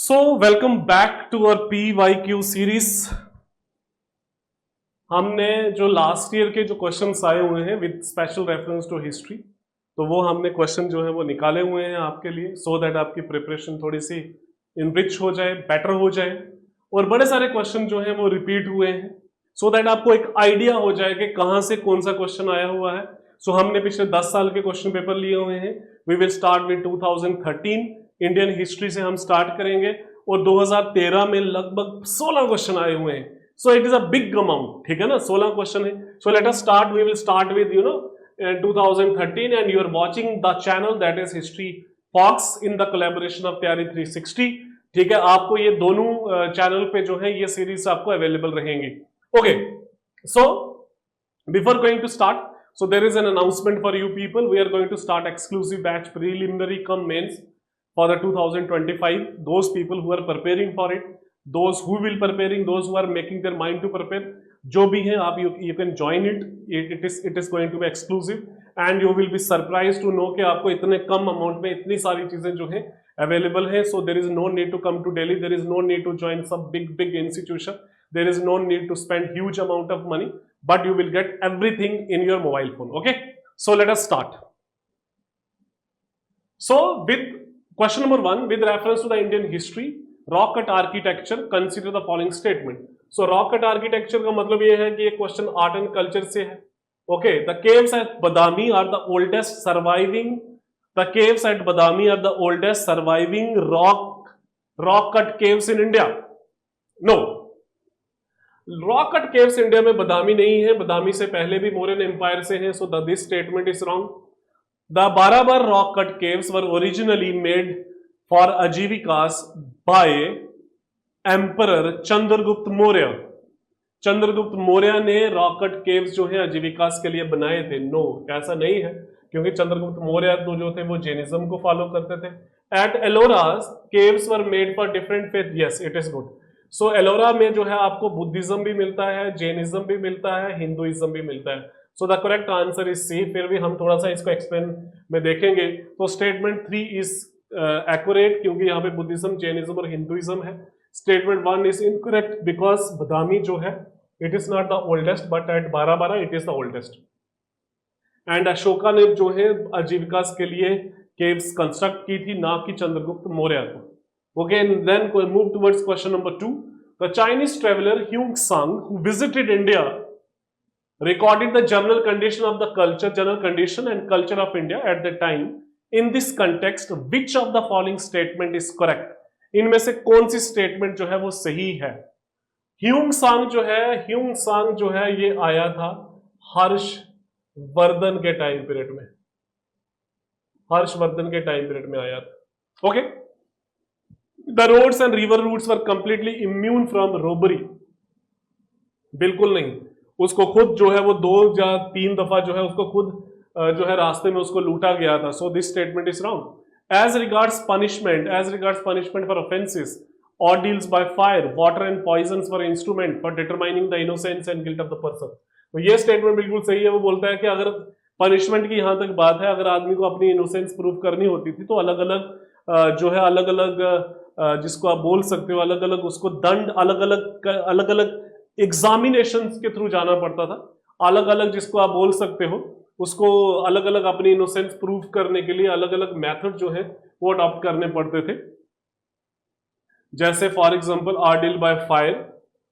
So welcome back to our PYQ series. हमने जो last year के जो क्वेश्चंस आए हुए हैं with special reference to history, तो वो हमने क्वेश्चन जो है वो निकाले हुए हैं आपके लिए, सो दैट आपकी प्रिपरेशन थोड़ी सी इनरिच हो जाए, बेटर हो जाए। और बड़े सारे क्वेश्चन जो हैं वो रिपीट हुए हैं, सो दैट आपको एक आइडिया हो जाए कि कहाँ से कौन सा क्वेश्चन आया हुआ है। सो हमने पिछले 10 साल के क्वेश्चन पेपर लिए हुए हैं। We will start with 2013 Indian history से हम स्टार्ट करेंगे, और 2013 में लगभग 16 क्वेश्चन आए हुए हैं। So it is a big amount, ठीक है ना, 16 क्वेश्चन है। So let us start, we will start with 2013 and you are watching the channel that is History Fox in the collaboration of Taiyari 360। ठीक है, आपको ये दोनों चैनल पे जो है ये सीरीज आपको अवेलेबल रहेंगी। Okay, so before going to start, so there is an announcement for you people. We are going to start exclusive batch preliminary cum mains for the 2025. Those people who are preparing for it, those who will preparing, those who are making their mind to prepare, जो भी है आप you can join it. It is going to be exclusive and you will be surprised to know कि आपको इतने कम amount में इतनी सारी चीजें जो है अवेलेबल है. So there is no need to come to Delhi. There is no need to join some big institution. There is no need to spend huge amount of money, but you will get everything in your mobile phone. Okay, so let us start. So with question number 1, with reference to the Indian history, rock cut architecture, consider the following statement. So rock cut architecture का मतलब ये है कि ये question art and culture से है. Okay, the caves at Badami are the oldest surviving. The caves at Badami are the oldest surviving rock cut caves in India. No. Rock cut caves India में बदामी नहीं है, बदामी से पहले भी Mauryan empire से है. So this statement is wrong. The Barabar rock cut caves were originally made for Ajivikas by emperor Chandragupta Maurya. Chandragupta Maurya ने rock cut caves जो है आजीविकास के लिए बनाए थे. नो, ऐसा नहीं है, क्योंकि चंद्रगुप्त मौर्य तो जो थे वो जैनिज्म को फॉलो करते थे. At Ellora caves were made for different faith. Yes, it is good. So Ellora में जो है आपको बुद्धिज्म भी मिलता है, जैनिज्म भी मिलता है, हिंदुइज्म भी मिलता है. So the correct answer is C. फिर भी हम थोड़ा सा इसको एक्सप्लेन में देखेंगे. तो स्टेटमेंट 3 इज एक्यूरेट, क्योंकि यहाँ पे बुद्धिज्म, जैनिज्म और हिंदुइज्म है. Statement 1 is incorrect because Badami जो है it is not the oldest, but at Barabara it is the oldest. And Ashoka ने जो है आजीविकास के लिए केव्स कंस्ट्रक्ट की थी, ना कि चंद्रगुप्त मौर्य को. Okay, and then move towards question number 2. The Chinese traveler Huang Sang, who visited India, recorded the general condition and culture of India at the time. In this context, which of the following statement is correct? इनमें से कौन सी statement जो है वो सही है? ह्यूंग सांग जो है ये आया था हर्षवर्धन के टाइम पीरियड में. हर्षवर्धन के टाइम पीरियड में आया था. Okay. The roads and river routes were completely immune from robbery. बिल्कुल नहीं. उसको खुद जो है वो 2 या 3 दफा जो है उसको खुद जो है रास्ते में उसको लूटा गया था. So this statement is wrong. As regards punishment for offences, ordeals by fire, water and poisons were instrument for determining the innocence and guilt of the person. तो ये स्टेटमेंट बिल्कुल सही है. वो बोलता है कि अगर पनिशमेंट की यहां तक बात है, अगर आदमी को अपनी इनोसेंस प्रूव करनी होती थी तो अलग अलग जिसको आप बोल सकते हो अलग अलग उसको दंड अलग अलग एग्जामिनेशन के थ्रू जाना पड़ता था. अलग अलग जिसको आप बोल सकते हो उसको अलग अलग अपनी इनोसेंस प्रूव करने के लिए अलग अलग मेथड जो है वो अडॉप्ट करने पड़ते थे. जैसे for example ordeal by fire,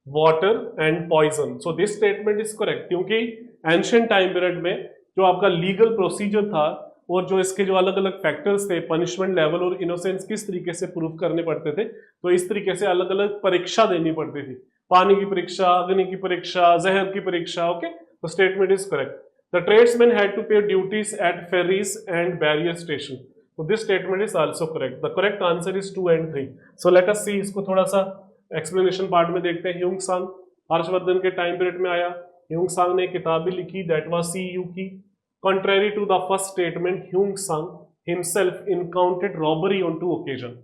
water and poison. So this statement is correct, क्योंकि एंशिएंट टाइम पीरियड में जो आपका लीगल प्रोसीजर था और जो इसके जो अलग अलग फैक्टर्स थे, पनिशमेंट लेवल और इनोसेंस किस तरीके से प्रूव करने पड़ते थे, तो इस तरीके से अलग अलग परीक्षा देनी पड़ती थी. पानी की परीक्षा, अग्नि की परीक्षा, जहर की परीक्षा. ओके, तो statement is correct. The tradesmen had to pay duties at ferries and barrier station. तो this statement is also correct. The correct answer is 2 and 3. So let us see. इसको थोड़ा सा एक्सप्लेनेशन पार्ट में देखते हैं. ह्यूंग सांग हर्षवर्धन के टाइम पीरियड में आया. ह्यूंग सांग ने किताब भी लिखी, दैट वाज CU की. Contrary to the first statement, Huang Sang himself encountered robbery on 2 occasions.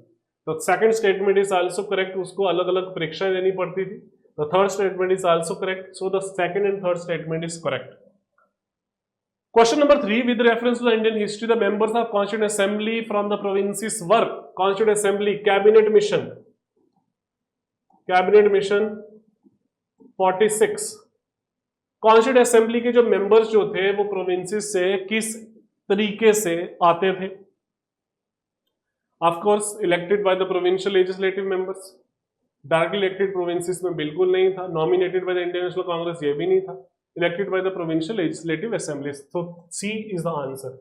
The second statement is also correct. उसको अलग अलग परीक्षाएं देनी पड़ती थी. The third statement is also correct. So the second and third statement is correct. Question number 3, with reference to the Indian history, the members of Constituent Assembly from the provinces were Constituent Assembly, Cabinet Mission. Cabinet mission 46, constituent assembly के जो members जो थे वो provinces से किस तरीके से आते थे? Of course elected by the provincial legislative members, directly elected provinces में बिल्कुल नहीं था, nominated by the Indian National Congress ये भी नहीं था, elected by the provincial legislative assemblies. So C is the answer.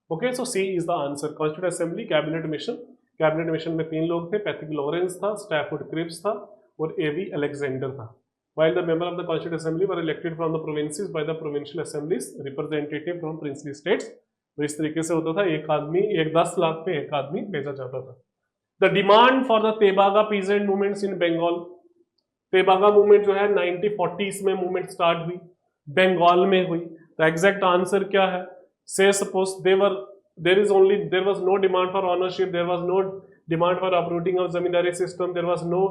Okay, so C is the answer. Constituent Assembly, Cabinet Mission, Cabinet Mission में 3 लोग थे, पैट्रिक लॉरेंस था, Stafford Cripps था और एवी अलेक्जेंडर था। While the member of the Constituent Assembly were elected from the provinces by the provincial assemblies, representative from princely states। तो इस तरीके से होता था, एक आदमी, एक 10 लाख पे एक आदमी भेजा जाता था। The demand for the Tebhaga peasant movements in Bengal, Tebhaga movement जो है 1940s में मूवमेंट स्टार्ट हुई, बंगाल में हुई। द एग्जैक्ट आंसर क्या है? Say suppose there was no demand for ownership, there was no demand for uprooting of zamindari system, there was no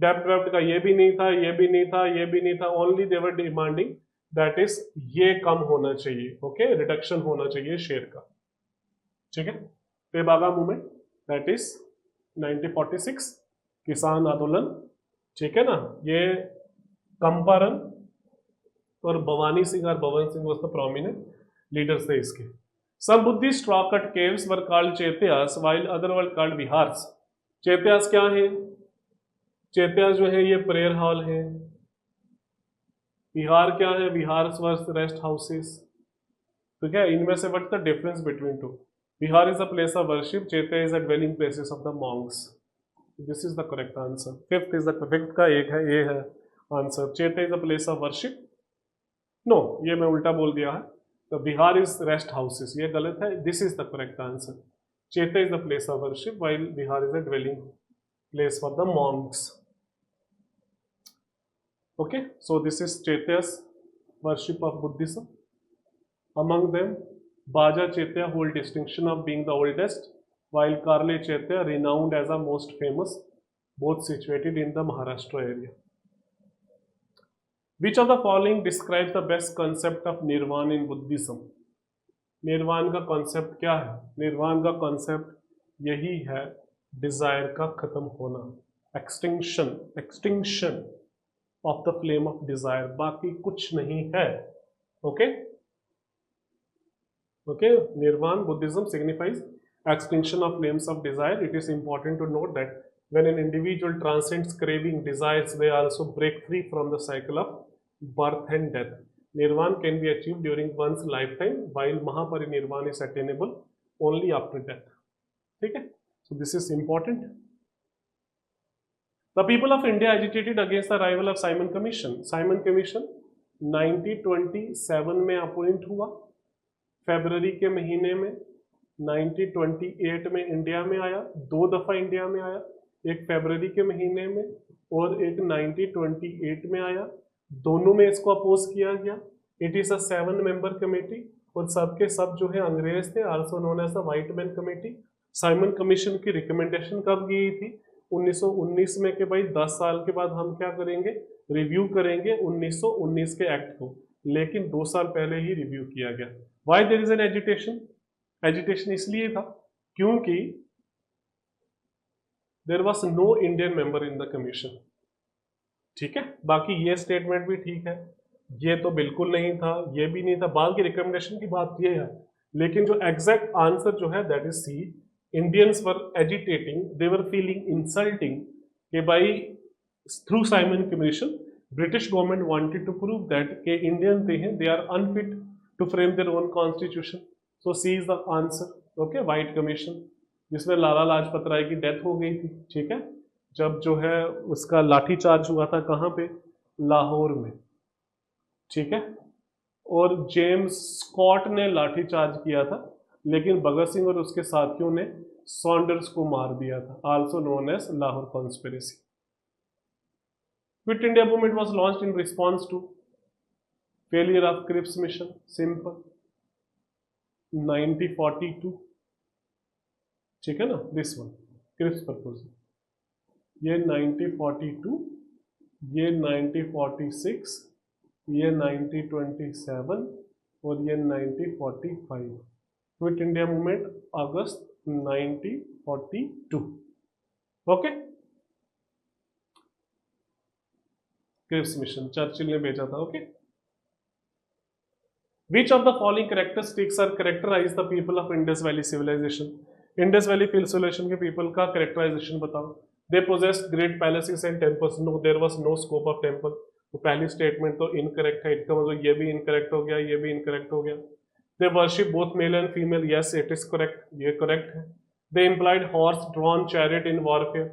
डेप्ट वेप्ट का, ये भी नहीं था, ये भी नहीं था, ये भी नहीं था, only they were demanding that is ये कम होना चाहिए। ओके, रिडक्शन होना चाहिए शेयर का। ठीक है, तेबागा मूवमेंट दैट इज 1946 किसान आंदोलन। ठीक है ना, ये कंपारन और भवानी सिंह और Bhawan Singh was the prominent leaders थे इसके। Some Buddhist rock cut caves were called chaityas while other were called viharas. Chaityas क्या है? चैत्यास जो है ये प्रेयर हॉल है। विहार क्या है? Vihara versus rest houses. ठीक है, इनमें से what the difference between two? Vihara is a place of worship, chaitya is a dwelling places of the monks. This is the correct answer. Fifth का एक है, ये है answer. Chaitya is a place of worship, no ये मैं उल्टा बोल दिया है, तो विहार इज रेस्ट हाउसेस, ये गलत है। This is the correct answer. Chaitya is the place of worship while Vihar is a dwelling place for the monks। Okay, so this is Chaitya's worship of Buddhism. Among them, Baja Chaitya hold distinction of being the oldest, while Karle Chaitya renowned as the most famous, both situated in the Maharashtra area। Which of the following describes the best concept of Nirvana in Buddhism? निर्वाण का concept क्या है? निर्वाण का concept यही है, Dzire का खत्म होना, extinction of the flame of desire, बाकी कुछ नहीं है। ओके ओके, निर्वाण Buddhism signifies extinction of flames of desire. It is important to note that when an individual transcends craving, desires, they also break free from the cycle of birth and death. Nirvana can be achieved during one's lifetime, while Mahaparinirvana is attainable only after death. ठीक है, so this is important. The people of India agitated against the arrival of Simon Commission. Simon Commission 1927 में appoint हुआ, फरवरी के महीने में। 1928 में India में आया, 2 दफा इंडिया में आया, एक फरवरी के महीने में और एक 1928 में आया, दोनों में इसको अपोज किया गया। It is a 7 member committee और सबके सब जो है अंग्रेज थे, also known as the white man committee. Simon Commission की रिकमेंडेशन कब गई थी? 1919 में, कि भाई 10 साल के बाद हम क्या करेंगे, रिव्यू करेंगे 1919 के एक्ट को, लेकिन 2 साल पहले ही रिव्यू किया गया। Why there is an agitation? Agitation इसलिए था क्योंकि there was no Indian member in the commission. ठीक है, बाकी ये स्टेटमेंट भी ठीक है, ये तो बिल्कुल नहीं था, ये भी नहीं था, बाद की रिकमेंडेशन की बात ये है, लेकिन जो एग्जैक्ट आंसर जो है that is C. Indians were agitating, they were feeling insulting कि भाई through Simon Commission British government wanted to prove that के Indian they are unfit to frame their own constitution. So C is the answer. Okay, white commission जिसमें लाला लाजपत राय की death हो गई थी। ठीक है, जब जो है उसका लाठी चार्ज हुआ था, कहाँ पे? लाहौर में। ठीक है, और जेम्स स्कॉट ने लाठी चार्ज किया था, लेकिन भगत सिंह और उसके साथियों ने सॉन्डर्स को मार दिया था, also known as Lahore conspiracy. Quit India movement was launched in response to failure of Cripps mission. Simple, 1942। ठीक है ना, दिस वन क्रिप्स प्रपोजल, ये 1942, ये 1946, ये 1927 और ये 1945। Quit India movement August 1942। Okay, Cripps mission Churchill ने भेजा था। Okay, which of the following characteristics are characterize the people of Indus valley civilization? Indus valley civilization के पीपल का कैरेक्टराइजेशन बताओ। They possessed great palaces and temples, no there was no scope of temple. तो पहली statement तो incorrect है, इसका मतलब ये भी इनकरेक्ट हो गया, ये भी इनकरेक्ट हो गया। They worship both male and female, yes it is correct, ये करेक्ट है। They implied horse drawn chariot in warfare,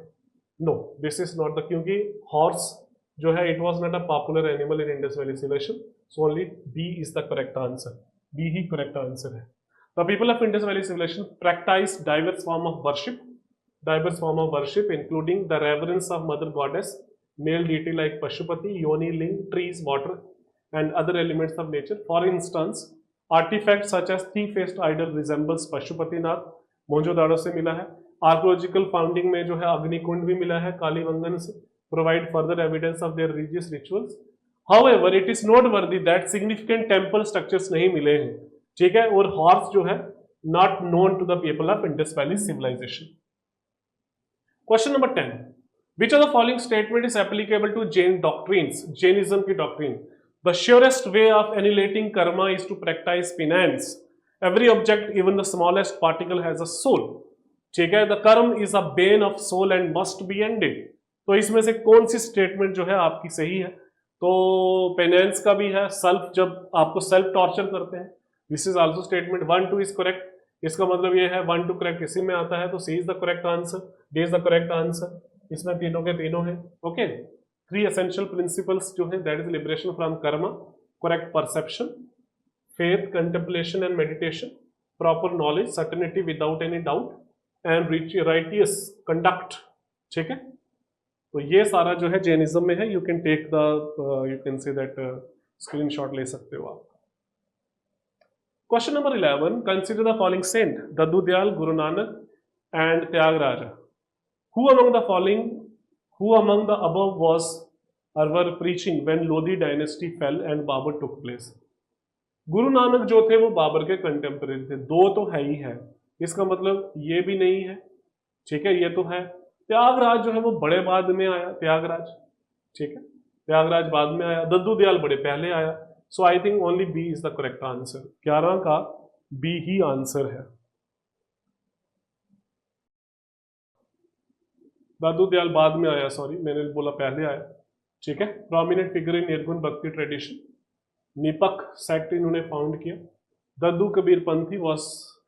no this is not the, क्योंकि हॉर्स जो है it was not a popular animal in Indus valley civilization, so only B is the correct answer, B ही correct answer है। The people of Indus valley civilization practice diverse form of worship, diverse form of worship including the reverence of mother goddess, male deity like Pashupati, Yoni, Ling, trees, water and other elements of nature. For instance, artifacts such as three-faced idol resembles Pashupatinath, Mohenjodaro से मिला है। Archaeological founding में जो है अग्निकुंड भी मिला है कालीबंगन से, provide further evidence of their religious rituals. However it is noteworthy that significant temple structures नहीं मिले हैं, ठीक है, और हॉर्स जो है not known to the people of Indus valley civilization. Question number 10, which of the following statement is applicable to Jain doctrines? Jainism की doctrine, the surest way of annihilating karma is to practice penance, every object even the smallest particle has a soul, ठीक है, the karma is a bane of soul and must be ended. तो इसमें से कौन सी statement जो है आपकी सही है? तो पेनेंस का भी है, सेल्फ, जब आपको सेल्फ टॉर्चर करते हैं, this is also statement. 1 2 is correct, इसका मतलब ये है 1 2 करेक्ट इसी में आता है, तो C is the correct answer, D is the correct answer, इसमें तीनों के तीनों है। ओके, 3 एसेंशियल प्रिंसिपल्स जो है, that is liberation from Karma, correct perception, faith, contemplation and meditation, proper knowledge, certainty without any doubt and righteous conduct, ठीक है। तो ये सारा जो है जैनिज्म में है। You can take the, you can say that screenshot ले सकते हो आप। Question number 11, consider the following saint, Daddu Dayal, Guru Nanak and Tyagaraja. Who among the above was or were preaching when Lodi dynasty fell and Babur took place? गुरु नानक जो थे वो बाबर के contemporary थे, दो तो है ही है, इसका मतलब ये भी नहीं है, ठीक है, ये तो है। त्यागराज जो है वो बड़े बाद में आया, त्यागराज, ठीक है, त्यागराज बाद में आया, दद्दू दयाल बड़े पहले आया। So I think only B is the correct answer, 11 का बी ही आंसर है। दादू दयाल बाद में आया, सॉरी मैंने बोला पहले आया, ठीक है। Prominent figure in Nirguna Bhakti tradition, Nipak sect इन्होंने फाउंड किया। Dadu Kabir Panthi was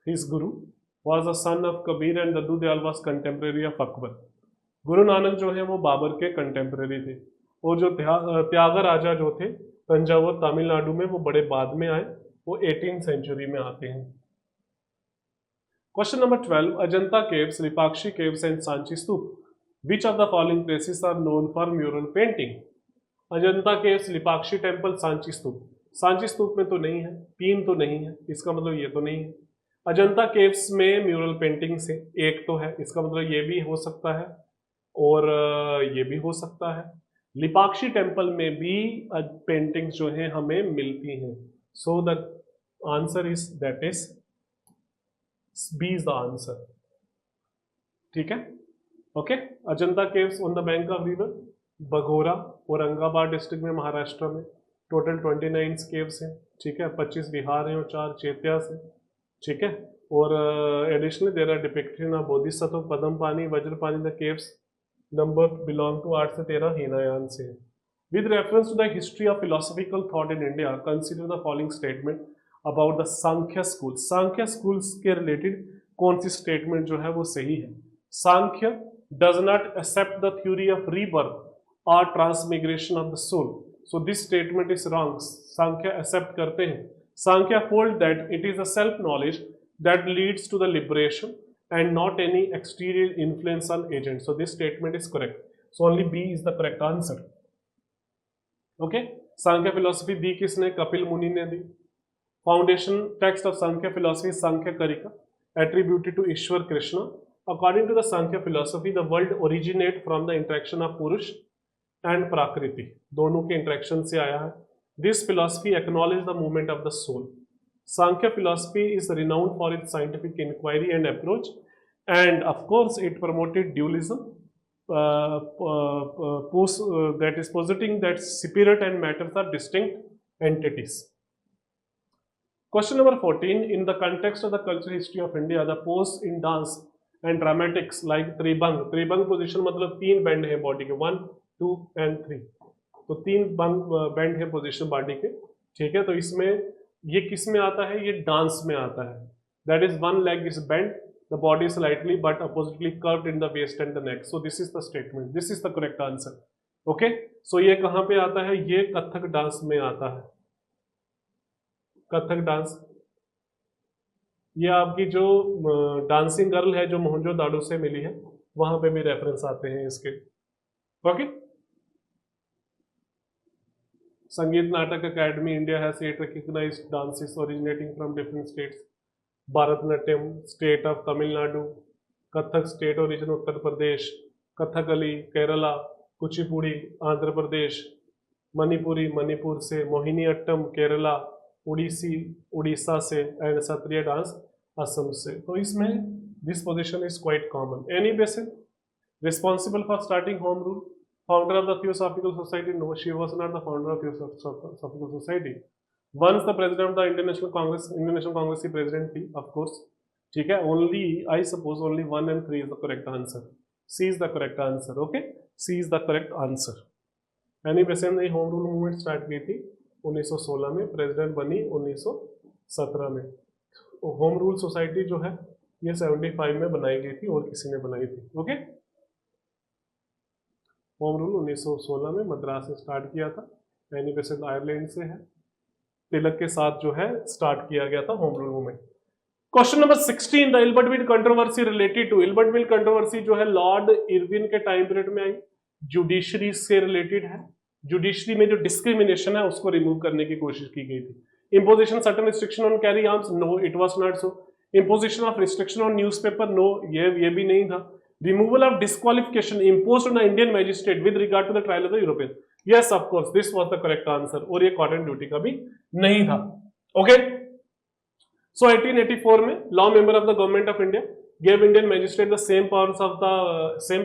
his guru, was a son of Kabir and Dadu Dayal was contemporary of Akbar. Guru Nanak जो है वो बाबर के कंटेम्प्रेरी थे, और जो त्यागराजा जो थे तंजावुर तमिलनाडु में, वो बड़े बाद में आए, वो 18th सेंचुरी में आते हैं। Question number 12, Ajanta caves, Lepakshi caves and Sanchi stupa, which of the following places are known for mural painting? Ajanta caves, Lepakshi temple, Sanchi stupa. Sanchi stupa में तो नहीं है, 3 तो नहीं है, इसका मतलब ये तो नहीं है। अजंता केव्स में म्यूरल पेंटिंग से एक तो है, इसका मतलब ये भी हो सकता है और ये भी हो सकता है। लिपाक्षी टेम्पल में भी पेंटिंग्स जो हैं हमें मिलती हैं, so the answer is that is B is the answer, ठीक है। Okay, Ajanta caves on the bank of river Baghora, Aurangabad district में, महाराष्ट्र में। टोटल 29 केव्स हैं, ठीक है, 25 बिहार हैं और 4 चैत्या से, ठीक है। और additionally there are depiction of Bodhisattva, Padmapani, Vajrapani, the caves number belong to 8 से 13 हीनायान से। With reference to the history of philosophical thought in India, consider the following statement about the Samkhya school. Samkhya schools के रिलेटेड कौन सी स्टेटमेंट जो है वो सही है? Samkhya does not accept the theory of rebirth और transmigration of the soul, so this statement is wrong. Sankhya accept करते हैं, Samkhya hold that it is a self knowledge that leads to the liberation and not any exterior influence on agent, so this statement is correct, so only B is the correct answer. Okay, Samkhya philosophy दी किसने? कपिल मुनि ने दी। Foundation text of Samkhya philosophy Samkhya Karika, attributed to Ishvara Krishna. According to the Samkhya philosophy, the world originate from the interaction of पुरुष and prakriti, दोनों के interaction से आया है। This philosophy acknowledge the movement of the soul. Sankhya philosophy is renowned for its scientific inquiry and approach, and of course it promoted dualism, that is positing that spirit and matters are distinct entities. Question number 14. In the context of the cultural history of India, the pose in dance and dramatics like tribhanga, tribhanga position मतलब तीन band है body के, 1, 2 and 3, तो तीन band है position body के, ठीक है। तो इसमें ये किस में आता है, ये डांस में आता है। That is one leg is bend, the body slightly but oppositely curved in the waist and the neck. So this is the statement, this is the correct answer. Okay, so ये कहाँ पे आता है, ये Kathak dance में आता है। Kathak dance, ये आपकी जो डांसिंग गर्ल है जो मोहनजोदाड़ो से मिली है, वहां पे भी रेफरेंस आते हैं इसके। Okay, Sangeet Natak academy India has 8 recognized dances originating from different states. Bharatanatyam state of Tamil Nadu, Kathak state origin Uttar Pradesh, Kathakali Kerala, Kuchipudi Andhra Pradesh, Manipuri Manipur से, मोहिनी अट्टम केरला, उड़ीसी उड़ीसा से, एंड सत्रिय डांस असम से। तो इसमें this position is quite common. Annie Besant responsible for starting home rule, founder of the theosophical society, no she was not the founder of theosophical society. Once the president of the Indian National Congress की president थी, of course, ठीक है। Only I suppose only 1 and 3 is the correct answer. C is the correct answer. Okay, C is the correct answer. Annie Besant ने home rule movement start की थी 1916 में, president बनी 1917 में। होम रूल सोसाइटी जो है ये 75 में बनाई गई थी, और किसी ने बनाई थी। ओके, होम रूल 1916 में मद्रास से स्टार्ट किया था, एनी बेसिस आयरलैंड से है, तिलक के साथ जो है स्टार्ट किया गया था home rule movement. Question number 16, the Ilbert controversy related to, Ilbert controversy जो है लॉर्ड इरविन के टाइम पीरियड में आई, जुडिशरी से रिलेटेड है। जुडिशरी में जो डिस्क्रिमिनेशन है उसको रिमूव करने की कोशिश की गई थी। Imposition certain restriction on carry arms, no, it was not so. Imposition of restriction on newspaper, no, ये भी नहीं था। Removal of disqualification imposed on the Indian magistrate with regard to the trial of the European, yes of course this was the correct answer, और ये cotton duty का भी नहीं था। Okay, so 1884 में law member of the government of India gave Indian magistrate the same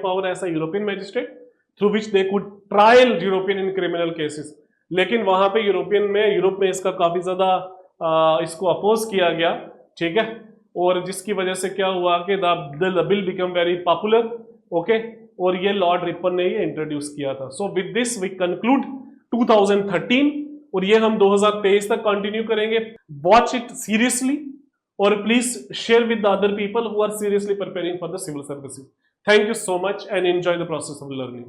power as a European magistrate through which they could trial European in criminal cases। लेकिन वहां पे यूरोप में इसका काफी ज्यादा इसको अपोज किया गया, ठीक है, और जिसकी वजह से क्या हुआ कि the bill become very popular. Okay, और ये लॉर्ड रिपन ने ये इंट्रोड्यूस किया था। So with this we conclude 2013, और ये हम 2023 तक कंटिन्यू करेंगे। वॉच इट सीरियसली और please share with the other people who are seriously preparing for the civil services. Thank you so much and enjoy the process of learning.